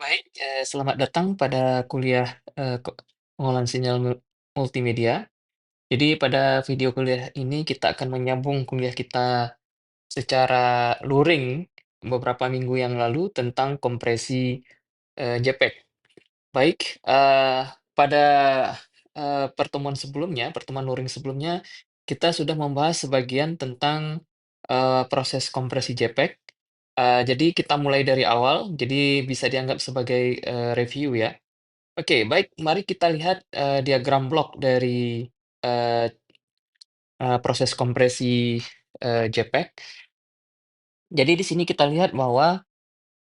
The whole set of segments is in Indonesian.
Baik, selamat datang pada kuliah, pengolahan sinyal multimedia. Jadi pada video kuliah ini kita akan menyambung kuliah kita secara luring beberapa minggu yang lalu tentang kompresi, JPEG. Baik, pada, pertemuan luring sebelumnya, kita sudah membahas sebagian tentang, proses kompresi JPEG. Jadi kita mulai dari awal, jadi bisa dianggap sebagai, review ya. Oke, baik, mari kita lihat, diagram blok dari, eee proses kompresi, JPEG. Jadi di sini kita lihat bahwa,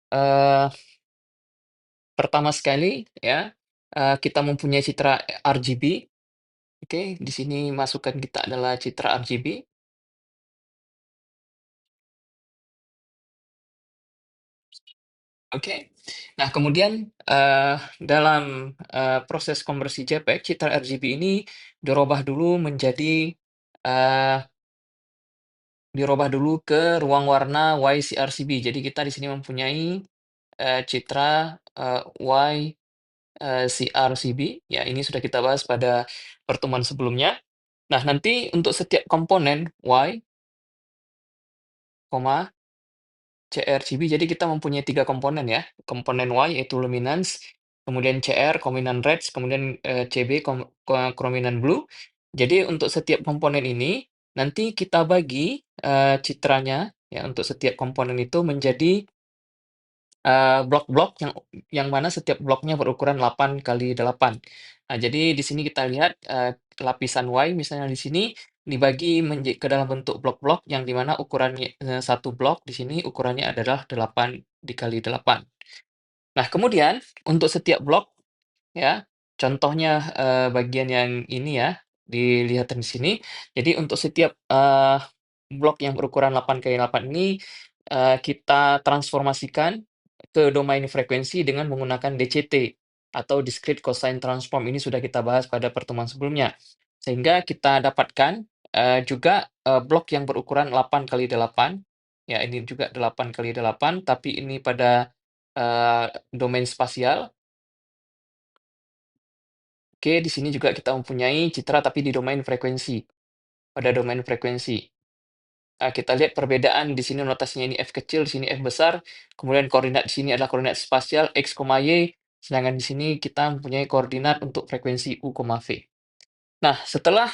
eee, pertama sekali ya, kita mempunyai citra RGB. Oke, di sini masukan kita adalah citra RGB. Oke. Nah, kemudian, dalam, proses konversi JPEG, citra RGB ini dirubah dulu menjadi, eee, dirubah dulu ke ruang warna YCRCB. Jadi kita di sini mempunyai, citra, YCRCB, ya ini sudah kita bahas pada pertemuan sebelumnya. Nah, nanti untuk setiap komponen Y, koma CRGB, jadi kita mempunyai 3 komponen ya. Komponen Y yaitu luminance, kemudian CR chrominant reds, kemudian, CB chrominant blue. Jadi untuk setiap komponen ini, nanti kita bagi, citranya ya untuk setiap komponen itu menjadi, blok-blok yang mana setiap bloknya berukuran 8 kali 8. Nah, jadi di sini kita lihat, lapisan Y misalnya di sini dibagi ke dalam bentuk blok-blok yang di mana ukurannya, 1 blok di sini ukurannya adalah 8 dikali 8. Nah, kemudian untuk setiap blok ya, contohnya, bagian yang ini ya, dilihat di sini. Jadi untuk setiap, blok yang berukuran 8 kali 8 ini, kita transformasikan ke domain frekuensi dengan menggunakan DCT atau discrete cosine transform. Ini sudah kita bahas pada pertemuan sebelumnya. Sehingga kita dapatkan, juga, blok yang berukuran 8 kali 8, ya ini juga 8 kali 8, tapi ini pada, domain spasial. Oke, di sini juga kita mempunyai citra tapi di domain frekuensi, pada domain frekuensi. Kita lihat perbedaan di sini notasinya ini F kecil, di sini F besar, kemudian koordinat di sini adalah koordinat spasial X, Y, sedangkan di sini kita mempunyai koordinat untuk frekuensi U, V. Nah, setelah,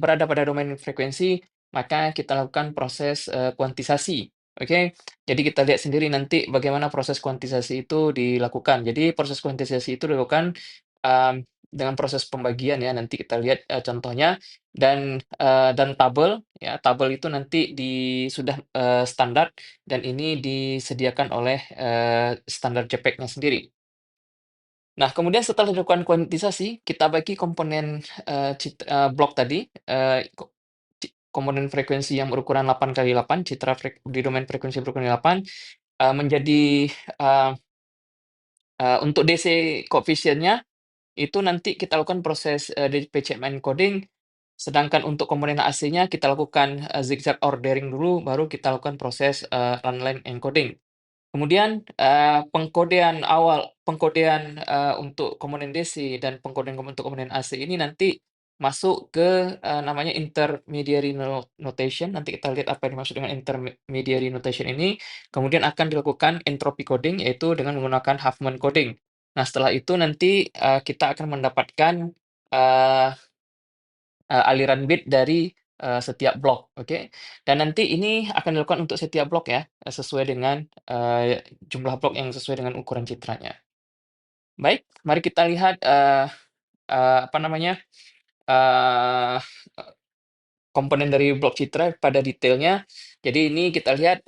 berada pada domain frekuensi, maka kita lakukan proses, kuantisasi, oke? Jadi kita lihat sendiri nanti bagaimana proses kuantisasi itu dilakukan. Jadi proses kuantisasi itu dilakukan, mmm, dengan proses pembagian ya, nanti kita lihat, contohnya dan tabel ya, tabel itu nanti sudah, standar dan ini disediakan oleh, standar JPEG-nya sendiri. Nah, kemudian setelah dilakukan kuantisasi, kita bagi komponen, blok tadi, komponen frekuensi yang berukuran 8 kali 8, citra di domain frekuensi berukuran 8, menjadi, eee untuk DC koefisiennya, itu nanti kita lakukan proses, DPCM encoding, sedangkan untuk komponen AC-nya kita lakukan, zigzag ordering dulu, baru kita lakukan proses, run-length encoding. Kemudian, pengkodean, untuk komponen DC dan pengkodean untuk komponen AC ini nanti masuk ke, namanya intermediary notation, nanti kita lihat apa yang dimaksud dengan intermediary notation ini, kemudian akan dilakukan entropy coding, yaitu dengan menggunakan Huffman coding. Nah, setelah itu nanti, kita akan mendapatkan, eee aliran bit dari, setiap blok, oke? Dan nanti ini akan dilakukan untuk setiap blok ya, sesuai dengan, jumlah blok yang sesuai dengan ukuran citranya. Baik, mari kita lihat, apa namanya, eee, komponen dari blok citra pada detailnya. Jadi ini kita lihat,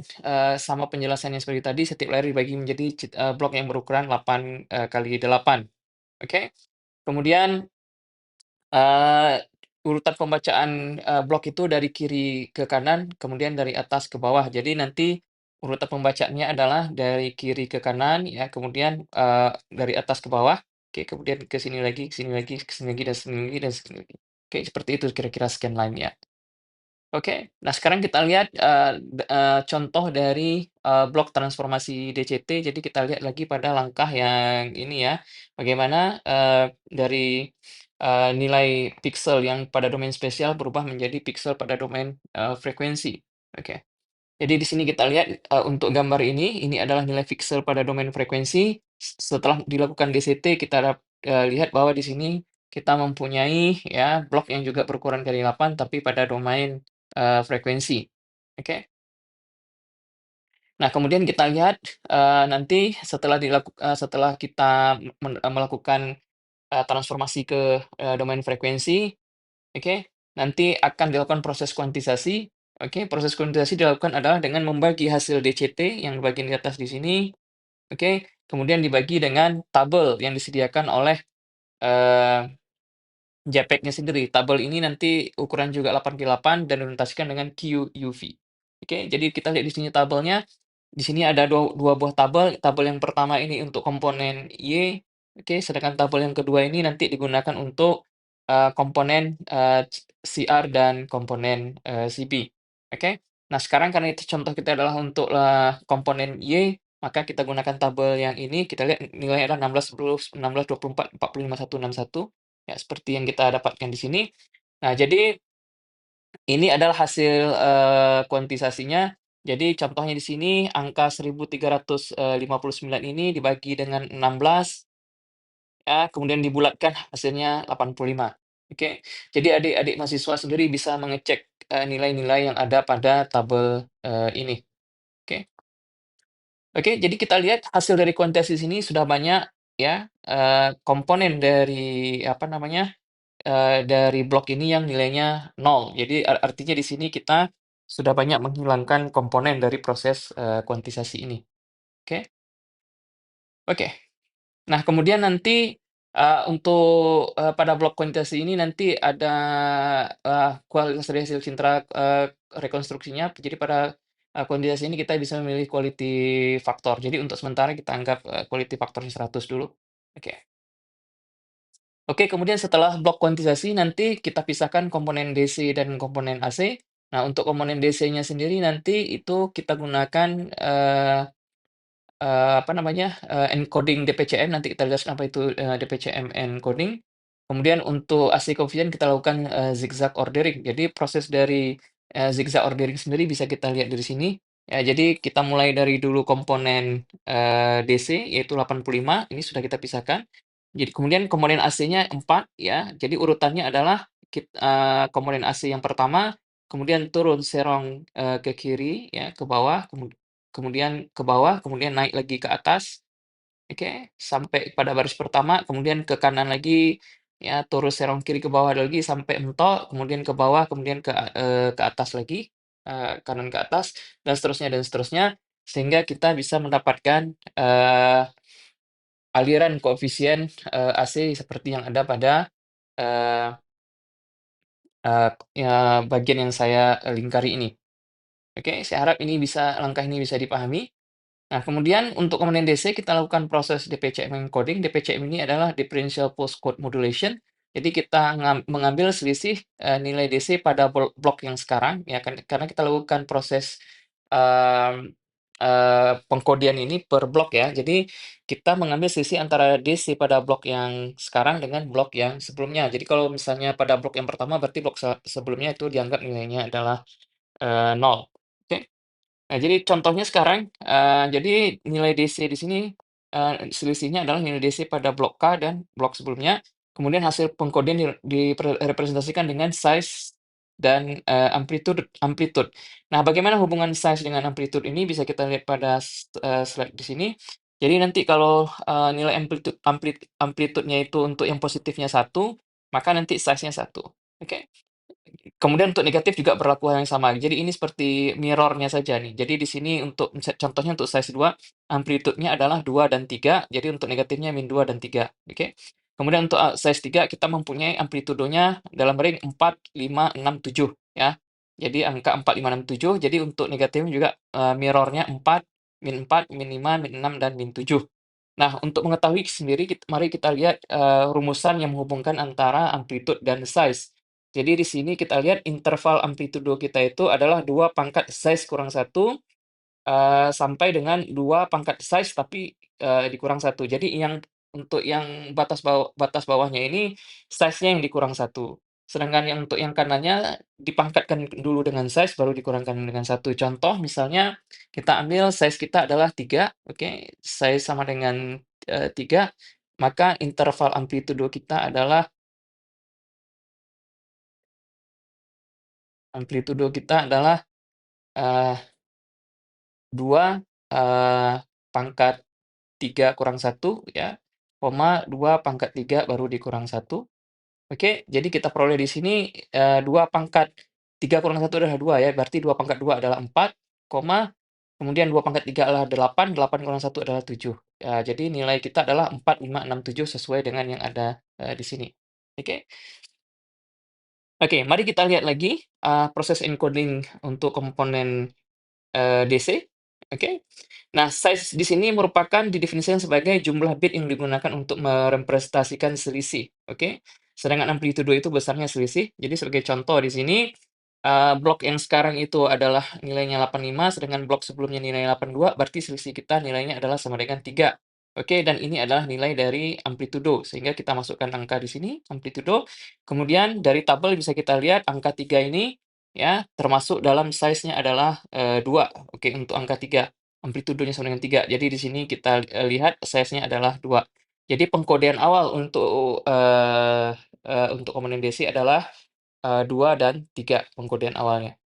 sama penjelasannya seperti tadi, setiap layer dibagi menjadi blok yang berukuran 8, kali 8, oke? Kemudian urutan pembacaan, blok itu dari kiri ke kanan, kemudian dari atas ke bawah. Jadi nanti urutan pembacaannya adalah dari kiri ke kanan, ya, kemudian, dari atas ke bawah, oke, kemudian ke sini lagi, ke sini lagi, ke sini lagi, dan sini lagi, dan sini lagi. Oke, seperti itu kira-kira scan line-nya. Oke, nah sekarang kita lihat, contoh dari, blok transformasi DCT. Jadi kita lihat lagi pada langkah yang ini ya, bagaimana, dari, nilai piksel yang pada domain spesial berubah menjadi piksel pada domain, frekuensi. Oke. Jadi di sini kita lihat, untuk gambar ini adalah nilai piksel pada domain frekuensi. Setelah dilakukan DCT kita lihat bahwa di sini kita mempunyai ya blok yang juga berukuran kali 8 tapi pada domain, frekuensi. Oke. Nah kemudian kita lihat, nanti setelah kita melakukan, transformasi ke, domain frekuensi. Oke, nanti akan dilakukan proses kuantisasi. Oke, proses kuantisasi dilakukan adalah dengan membagi hasil DCT yang bagian di atas di sini, oke, kemudian dibagi dengan tabel yang disediakan oleh, eee, JPEG-nya sendiri. Tabel ini nanti ukuran juga 8x8 dan dinotasikan dengan QUV. Oke, jadi kita lihat di sini tabelnya. Di sini ada dua buah tabel. Tabel yang pertama ini untuk komponen Y, oke, sedangkan tabel yang kedua ini nanti digunakan untuk, komponen, CR dan komponen, CB. Oke. Nah, sekarang karena itu contoh kita adalah untuk, komponen Y, maka kita gunakan tabel yang ini. Kita lihat nilainya adalah 16, 10, 16, 24, 45, 161. Ya, seperti yang kita dapatkan di sini. Nah, jadi ini adalah hasil, kuantisasinya. Jadi contohnya di sini angka 1359 ini dibagi dengan 16 ya, kemudian dibulatkan hasilnya 85. Oke. Jadi adik-adik mahasiswa sendiri bisa mengecek, nilai-nilai yang ada pada tabel, ini. Oke. Oke, jadi kita lihat hasil dari kuantitas ini sudah banyak ya, komponen dari apa namanya, dari blok ini yang nilainya nol. Jadi artinya di sini kita sudah banyak menghilangkan komponen dari proses, kuantisasi ini. Oke? Oke. Nah, kemudian nanti, untuk, pada blok kuantitas ini nanti ada, kualitas dari hasil citra, rekonstruksinya. Jadi pada, kuantitas ini kita bisa memilih quality faktor. Jadi untuk sementara kita anggap, quality faktornya 100 dulu. Oke. Oke, kemudian setelah blok kuantisasi nanti kita pisahkan komponen DC dan komponen AC. Nah, untuk komponen DC-nya sendiri nanti itu kita gunakan, apa namanya, encoding DPCM, nanti kita jelaskan apa itu, DPCM encoding. Kemudian untuk AC coefficient kita lakukan, zigzag ordering. Jadi proses dari, zigzag ordering sendiri bisa kita lihat dari sini. Ya, jadi kita mulai dari dulu komponen, DC yaitu 85, ini sudah kita pisahkan. Jadi kemudian komponen AC-nya 4 ya, jadi urutannya adalah komponen AC yang pertama, kemudian turun serong, ke kiri ya, ke bawah, kemudian ke bawah, kemudian naik lagi ke atas, oke, sampai pada baris pertama, kemudian ke kanan lagi, ya turun serong kiri ke bawah lagi sampai mentok, kemudian ke bawah, kemudian ke atas lagi, kanan ke atas, dan seterusnya, sehingga kita bisa mendapatkan, aliran koefisien, AC seperti yang ada pada, eee bagian yang saya, lingkari ini. Oke, saya harap langkah ini bisa dipahami. Nah, kemudian untuk komponen DC kita lakukan proses DPCM encoding. DPCM ini adalah differential postcode modulation. Jadi kita mengambil selisih, nilai DC pada blok yang sekarang ya kan, karena kita lakukan proses, mmm, pengkodian ini per blok ya. Jadi kita mengambil selisih antara DC pada blok yang sekarang dengan blok yang sebelumnya. Jadi kalau misalnya pada blok yang pertama berarti blok sebelumnya itu dianggap nilainya adalah, 0. Oke. Nah, jadi contohnya sekarang, jadi nilai DC di sini, selisihnya adalah nilai DC pada blok K dan blok sebelumnya, kemudian hasil pengkodean direpresentasikan dengan size dan, amplitude amplitude. Nah, bagaimana hubungan size dengan amplitude ini bisa kita lihat pada slide di sini. Jadi nanti kalau, nilai amplitude-nya itu untuk yang positifnya 1, maka nanti size-nya 1, oke? Kemudian untuk negatif juga berlaku hal yang sama. Jadi ini seperti mirror-nya saja nih. Jadi di sini untuk contohnya untuk size 2, amplitude-nya adalah 2 dan 3. Jadi untuk negatifnya -2 dan 3. Oke. Kemudian untuk, size 3 kita mempunyai amplitudonya dalam ring 4, 5, 6, 7 ya. Jadi angka 4, 5, 6, 7. Jadi untuk negatifnya juga, mirror-nya 4, -4, -5, -6, dan -7. Nah, untuk mengetahui sendiri mari kita lihat, rumusan yang menghubungkan antara amplitude dan size. Jadi di sini kita lihat interval amplitudo kita itu adalah 2 pangkat size kurang satu sampai dengan 2 pangkat size tapi, dikurang satu. Jadi untuk yang batas bawahnya ini size-nya yang dikurang satu. Sedangkan yang untuk yang kanannya dipangkatkan dulu dengan size baru dikurangkan dengan satu. Contoh misalnya kita ambil size kita adalah 3, oke, size sama dengan, 3, maka interval amplitudo kita adalah eee, 2, pangkat 3 kurang satu ya, koma 2 pangkat 3 baru dikurang satu. Oke, jadi kita peroleh di sini, 2 pangkat 3 kurang satu adalah 2 ya, berarti 2 pangkat 2 adalah 4, koma, kemudian 2 pangkat 3 adalah 8, 8 kurang satu adalah 7. Jadi nilai kita adalah 4, 5, 6, 7 sesuai dengan yang ada, di sini. Oke? Oke, mari kita lihat lagi, proses encoding untuk komponen DC, oke. Nah, size di sini merupakan didefinisikan sebagai jumlah bit yang digunakan untuk merepresentasikan selisih, oke. Sedangkan amplitudo itu besarnya selisih. Jadi sebagai contoh di sini, blok yang sekarang itu adalah nilainya 85, sedangkan blok sebelumnya nilai 82, berarti selisih kita nilainya adalah sama dengan 3. Oke, dan ini adalah nilai dari amplitudo, sehingga kita masukkan angka di sini, amplitudo. Kemudian dari tabel bisa kita lihat angka 3 ini ya, termasuk dalam size-nya adalah, 2, oke, untuk angka 3, amplitudonya sama dengan 3. Jadi di sini kita, lihat size-nya adalah 2. Jadi pengkodean awal untuk komponen DC adalah, 2 dan 3 pengkodean awalnya.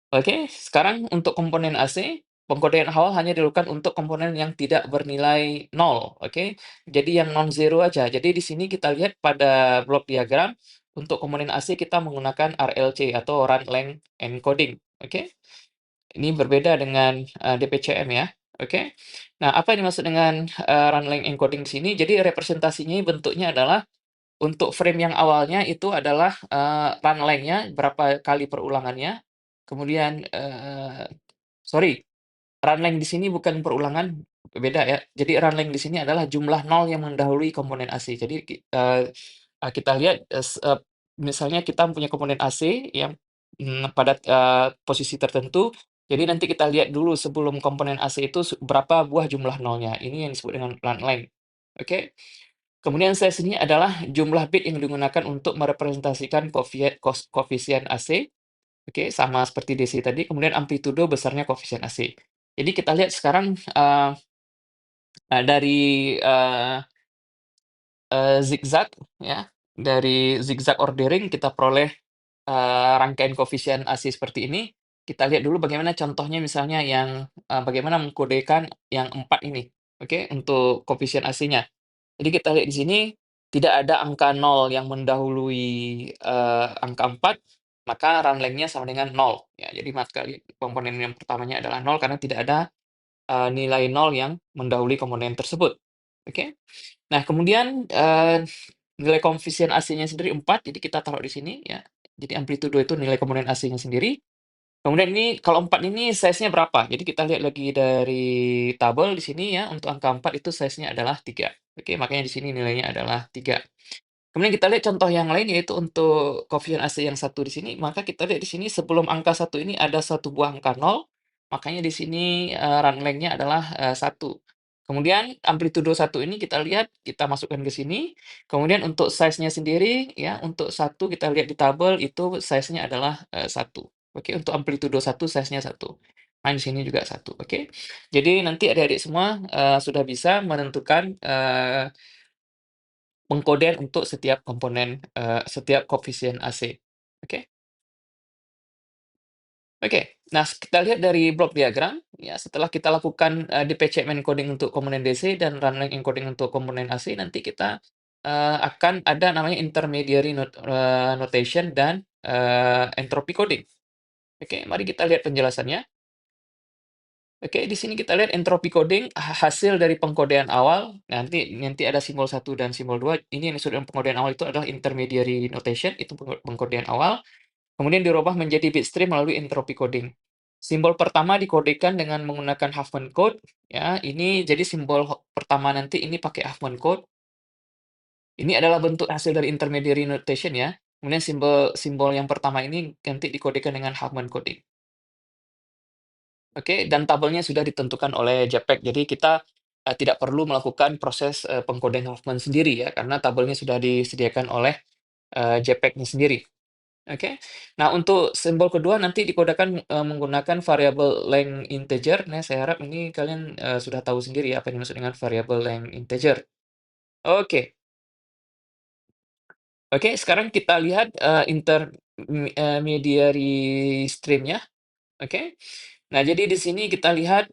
Oke, sekarang untuk komponen AC, pengkodean awal hanya dilakukan untuk komponen yang tidak bernilai nol, oke? Jadi yang non-zero aja. Jadi di sini kita lihat pada blok diagram, untuk komponen AC kita menggunakan RLC atau run length encoding, oke? Ini berbeda dengan, DPCM ya, oke? Nah, apa yang dimaksud dengan, run length encoding di sini? Jadi representasinya bentuknya adalah untuk frame yang awalnya itu adalah, run length-nya berapa kali perulangannya, kemudian, sorry, run length di sini bukan perulangan, beda ya. Jadi run length di sini adalah jumlah nol yang mendahului komponen AC. Jadi kita lihat, misalnya kita punya komponen AC yang, pada, posisi tertentu, jadi nanti kita lihat dulu sebelum komponen AC itu berapa buah jumlah nolnya, ini yang disebut dengan run length, oke? Kemudian size ini adalah jumlah bit yang digunakan untuk merepresentasikan koefisien AC, oke, sama seperti DC tadi, kemudian amplitudo besarnya koefisien AC. Jadi kita lihat sekarang, dari, eee zigzag ya, dari zigzag ordering kita peroleh, rangkaian koefisien AC seperti ini. Kita lihat dulu bagaimana contohnya misalnya yang, bagaimana mengkodekan yang 4 ini, oke, untuk koefisien AC-nya. Jadi kita lihat di sini, tidak ada angka nol yang mendahului, angka 4, maka run length-nya sama dengan nol. Ya, jadi maka komponen yang pertamanya adalah nol karena tidak ada, nilai nol yang mendahului komponen tersebut, oke. Nah kemudian, nilai koefisien AC-nya sendiri 4, jadi kita taruh di sini ya. Jadi amplitudo itu nilai komponen AC-nya sendiri. Kemudian ini kalau 4 ini size-nya berapa? Jadi kita lihat lagi dari tabel di sini ya, untuk angka 4 itu size-nya adalah 3. Oke, makanya di sini nilainya adalah 3. Kemudian kita lihat contoh yang lain, yaitu untuk koefisien AC yang satu di sini, maka kita lihat di sini sebelum angka satu ini ada satu buah angka nol, makanya di sini, run length-nya adalah, 1. Kemudian amplitudo satu ini kita lihat, kita masukkan ke sini, kemudian untuk size-nya sendiri ya, untuk satu kita lihat di tabel itu size-nya adalah, 1. Oke, untuk amplitudo satu size-nya 1. Nah, di sini juga 1, oke. Jadi nanti adik-adik semua, sudah bisa menentukan, pengkodean untuk setiap komponen, setiap koefisien AC, oke? Oke, nah kita lihat dari blok diagram, ya setelah kita lakukan, DPCM encoding untuk komponen DC dan running encoding untuk komponen AC, nanti kita, akan ada namanya intermediary notation dan, entropy coding. Oke, mari kita lihat penjelasannya. Oke, di sini kita lihat entropy coding, hasil dari pengkodean awal, nanti nanti ada simbol satu dan simbol 2. Ini yang disebut dengan pengkodean awal itu adalah intermediary notation, itu pengkodean awal, kemudian dirubah menjadi bitstream melalui entropy coding. Simbol pertama dikodekan dengan menggunakan Huffman code, ya, ini jadi simbol pertama nanti ini pakai Huffman code. Ini adalah bentuk hasil dari intermediary notation ya. Kemudian simbol simbol yang pertama ini nanti dikodekan dengan Huffman coding. Oke, dan tabelnya sudah ditentukan oleh JPEG. Jadi kita, tidak perlu melakukan proses, pengkodean Huffman sendiri ya, karena tabelnya sudah disediakan oleh, JPEG-nya sendiri. Oke. Nah, untuk simbol kedua nanti dikodekan, menggunakan variabel length integer. Nah, saya harap ini kalian, sudah tahu sendiri ya apa yang dimaksud dengan variabel length integer. Oke. Oke, sekarang kita lihat, intermediary stream-nya, oke. Nah, jadi di sini kita lihat,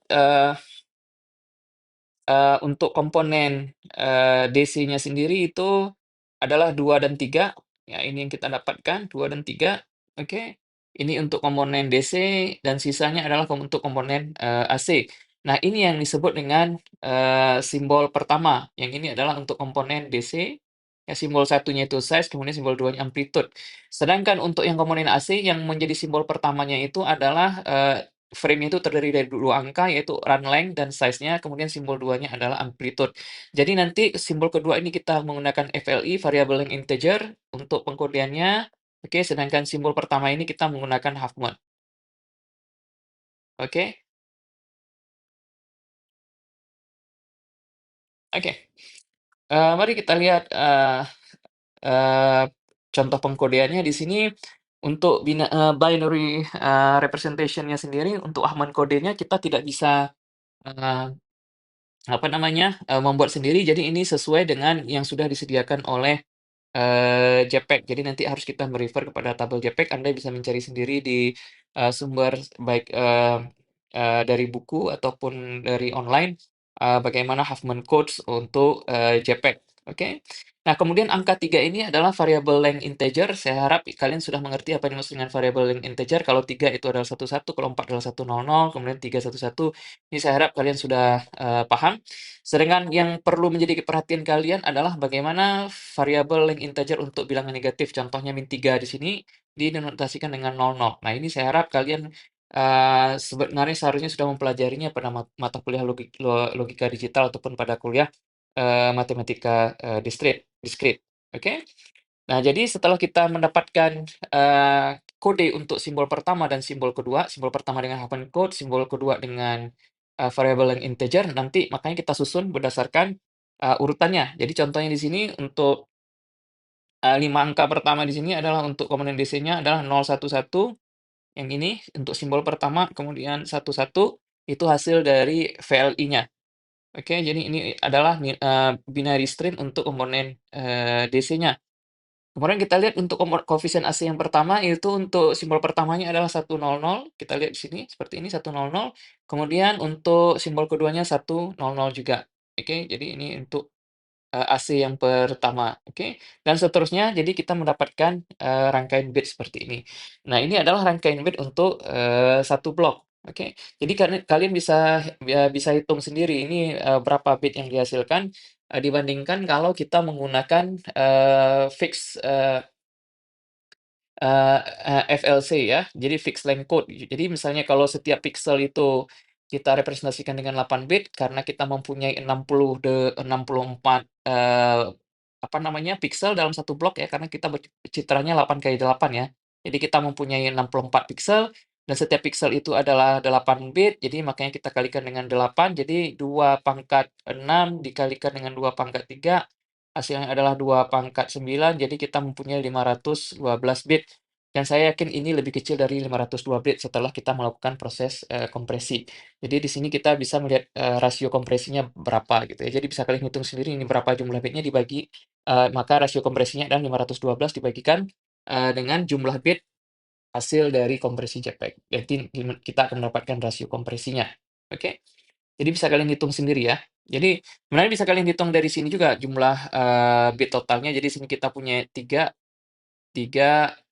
untuk komponen, DC-nya sendiri itu adalah 2 dan 3 ya ini yang kita dapatkan 2 dan 3 oke. Ini untuk komponen DC dan sisanya adalah untuk komponen, AC. Nah, ini yang disebut dengan, simbol pertama, yang ini adalah untuk komponen DC, ya simbol satunya itu size, kemudian simbol duanya amplitude. Sedangkan untuk yang komponen AC yang menjadi simbol pertamanya itu adalah, frame itu terdiri dari 2 angka, yaitu run length dan size-nya, kemudian simbol duanya adalah amplitude. Jadi nanti simbol kedua ini kita menggunakan FLI, variable length integer, untuk pengkodeannya, oke, sedangkan simbol pertama ini kita menggunakan half mode, oke? Oke, mari kita lihat, eee, contoh pengkodeannya di sini untuk binary, representation-nya sendiri, untuk Huffman kodenya kita tidak bisa, eee apa namanya, membuat sendiri, jadi ini sesuai dengan yang sudah disediakan oleh, JPEG. Jadi nanti harus kita kepada tabel JPEG, Anda bisa mencari sendiri di, sumber baik, dari buku ataupun dari online, bagaimana Huffman Codes untuk, JPEG, oke. Nah, kemudian angka 3 ini adalah variabel length integer, saya harap kalian sudah mengerti apa yang dimaksud dengan variabel length integer, kalau 3 itu adalah 11, kalau 4 adalah 100, kemudian 3 11. Ini saya harap kalian sudah, paham. Sedangkan yang perlu menjadi perhatian kalian adalah bagaimana variabel length integer untuk bilangan negatif, contohnya -3 di sini dinotasikan dengan 00. Nah, ini saya harap kalian, sebenarnya seharusnya sudah mempelajarinya pada mata kuliah logika digital ataupun pada kuliah, matematika, diskrit, oke? Nah, jadi setelah kita mendapatkan, kode untuk simbol pertama dan simbol pertama dengan Haven code, simbol kedua dengan, variabel yang integer, nanti makanya kita susun berdasarkan, urutannya. Jadi contohnya di sini untuk, 5 angka pertama di sini adalah untuk komponen DC-nya adalah 011, yang ini untuk simbol pertama, kemudian 11 itu hasil dari VLI-nya. Oke, jadi ini adalah binary string untuk komponen, DC-nya. Kemudian kita lihat untuk koefisien AC yang pertama, itu untuk simbol pertamanya adalah 100, kita lihat di sini seperti ini 100, kemudian untuk simbol keduanya 100 juga. Oke, jadi ini untuk, AC yang pertama, oke. Dan seterusnya, jadi kita mendapatkan, rangkaian bit seperti ini. Nah, ini adalah rangkaian bit untuk, 1 blok, oke. Jadi kalian bisa hitung sendiri ini, berapa bit yang dihasilkan, dibandingkan kalau kita menggunakan, fix, FLC ya, jadi fixed length code. Jadi misalnya kalau setiap pixel itu kita representasikan dengan 8 bit, karena kita mempunyai 64, apa namanya, pixel dalam satu blok ya, karena kita citranya 8 kali 8 ya. Jadi kita mempunyai 64 pixel, dan setiap pixel itu adalah 8 bit, jadi makanya kita kalikan dengan 8, jadi 2 pangkat 6 dikalikan dengan 2 pangkat 3, hasilnya adalah 2 pangkat 9, jadi kita mempunyai 512 bit. Dan saya yakin ini lebih kecil dari 502 bit setelah kita melakukan proses, kompresi. Jadi di sini kita bisa melihat, rasio kompresinya berapa gitu ya. Jadi bisa kalian hitung sendiri ini berapa jumlah bitnya dibagi, maka rasio kompresinya adalah 512 dibagikan, dengan jumlah bit hasil dari kompresi JPEG. Berarti kita akan mendapatkan rasio kompresinya. Oke? Jadi bisa kalian hitung sendiri ya. Jadi sebenarnya bisa kalian hitung dari sini juga jumlah, bit totalnya. Jadi sini kita punya 3,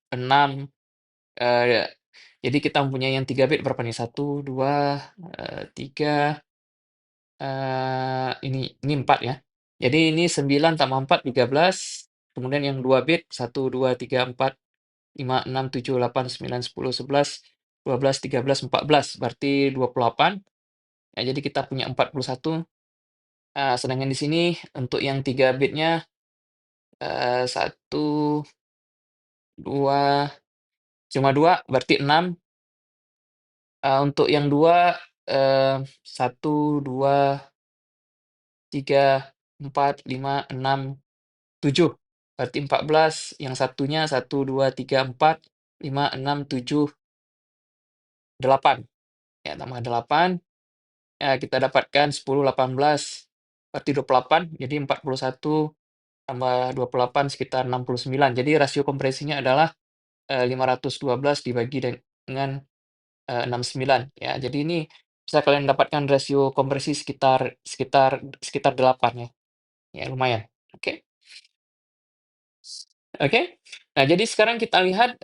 6, eee, jadi kita mempunyai yang 3 bit berapa nih? 1, 2, 3, ini 4 ya. Jadi ini 9 tambah 4, 13, kemudian yang 2 bit 1, 2, 3, 4, 5, 6, 7, 8, 9, 10, 11, 12, 13, 14, berarti 28. Ya, jadi kita punya 41. Sedangkan di sini untuk yang 3 bitnya, 1 2 cuma 2 berarti 6, untuk yang 2 1, 2, 3, 4, 5, 6, 7, berarti 14, yang satunya 1, 2, 3, 4, 5, 6, 7, 8, ya tambah 8, ya kita dapatkan 10, 18, berarti 28, jadi 41 tambah 28 sekitar 69. Jadi rasio kompresinya adalah 512 dibagi dengan 69 ya. Jadi ini bisa kalian dapatkan rasio kompresi sekitar sekitar sekitar 8 ya. Ya lumayan. Oke. Oke. Nah, jadi sekarang kita lihat,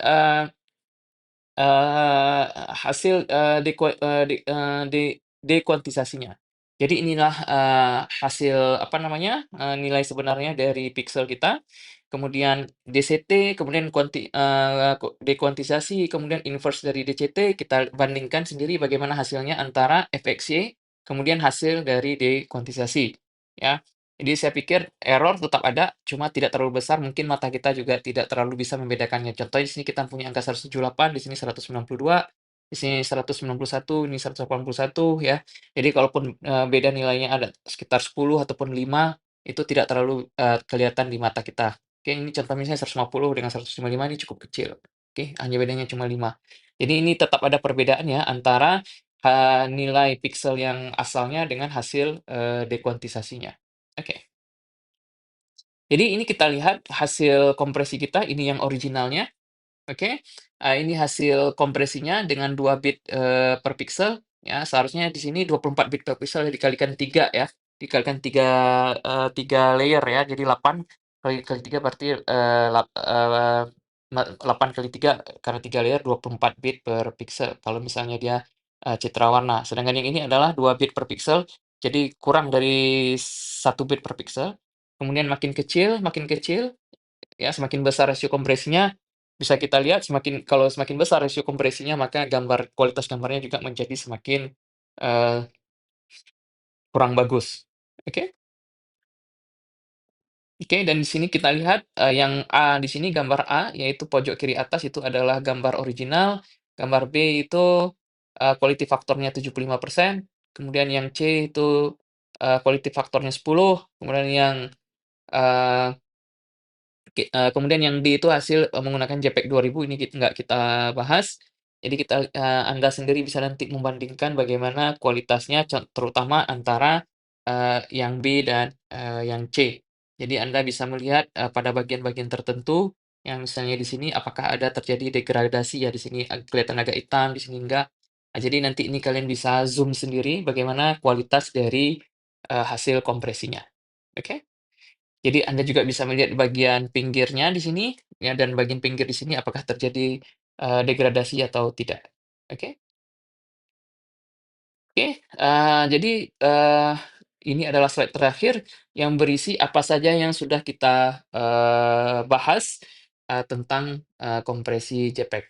hasil, dekua de de dekuantisasinya. Jadi inilah, hasil apa namanya, nilai sebenarnya dari piksel kita, kemudian DCT, kemudian dekuantisasi, kemudian inverse dari DCT, kita bandingkan sendiri bagaimana hasilnya antara FXY, kemudian hasil dari dekuantisasi, ya. Jadi saya pikir error tetap ada, cuma tidak terlalu besar, mungkin mata kita juga tidak terlalu bisa membedakannya. Contohnya di sini kita punya angka 178, di sini 192, di sini 191, ini 181 ya. Jadi kalaupun, beda nilainya ada sekitar 10 ataupun 5, itu tidak terlalu, kelihatan di mata kita. Oke, ini contoh misalnya 150 dengan 155 ini cukup kecil. Oke, hanya bedanya cuma 5. Jadi ini tetap ada perbedaan ya antara, nilai piksel yang asalnya dengan hasil, dekuantisasinya. Oke. Jadi ini kita lihat hasil kompresi kita, ini yang originalnya, oke. Ini hasil kompresinya dengan 2 bit, per pixel, ya. Seharusnya di sini 24 bit per pixel dikalikan 3 ya, dikalikan 3 layer ya, jadi 8 kali 3 berarti, 8 kali 3 karena 3 layer 24 bit per pixel kalau misalnya dia, citra warna. Sedangkan yang ini adalah 2 bit per pixel, jadi kurang dari 1 bit per pixel. Kemudian makin kecil, ya semakin besar rasio kompresinya, bisa kita lihat kalau semakin besar rasio kompresinya, maka kualitas gambarnya juga menjadi semakin, eee, kurang bagus. Oke? Oke, dan di sini kita lihat, yang A di sini gambar A, yaitu pojok kiri atas itu adalah gambar original, gambar B itu, quality faktornya 75%, kemudian yang C itu, quality faktornya 10, kemudian yang, eee kemudian yang D itu hasil, menggunakan JPEG 2000 ini nggak kita bahas. Jadi Anda sendiri bisa nanti membandingkan bagaimana kualitasnya terutama antara, yang B dan, yang C. Jadi Anda bisa melihat, pada bagian-bagian tertentu yang misalnya di sini apakah ada terjadi degradasi ya, di sini kelihatan agak hitam, di sini enggak. Jadi nanti ini kalian bisa zoom sendiri bagaimana kualitas dari, hasil kompresinya. Oke? Jadi Anda juga bisa melihat bagian pinggirnya di sini, ya, dan bagian pinggir di sini apakah terjadi, degradasi atau tidak. Oke? Oke, jadi, ini adalah slide terakhir yang berisi apa saja yang sudah kita, bahas, tentang, kompresi JPEG.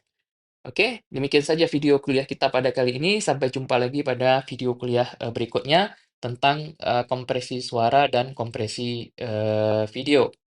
Oke, demikian saja video kuliah kita pada kali ini. Sampai jumpa lagi pada video kuliah, berikutnya tentang, kompresi suara dan kompresi, video.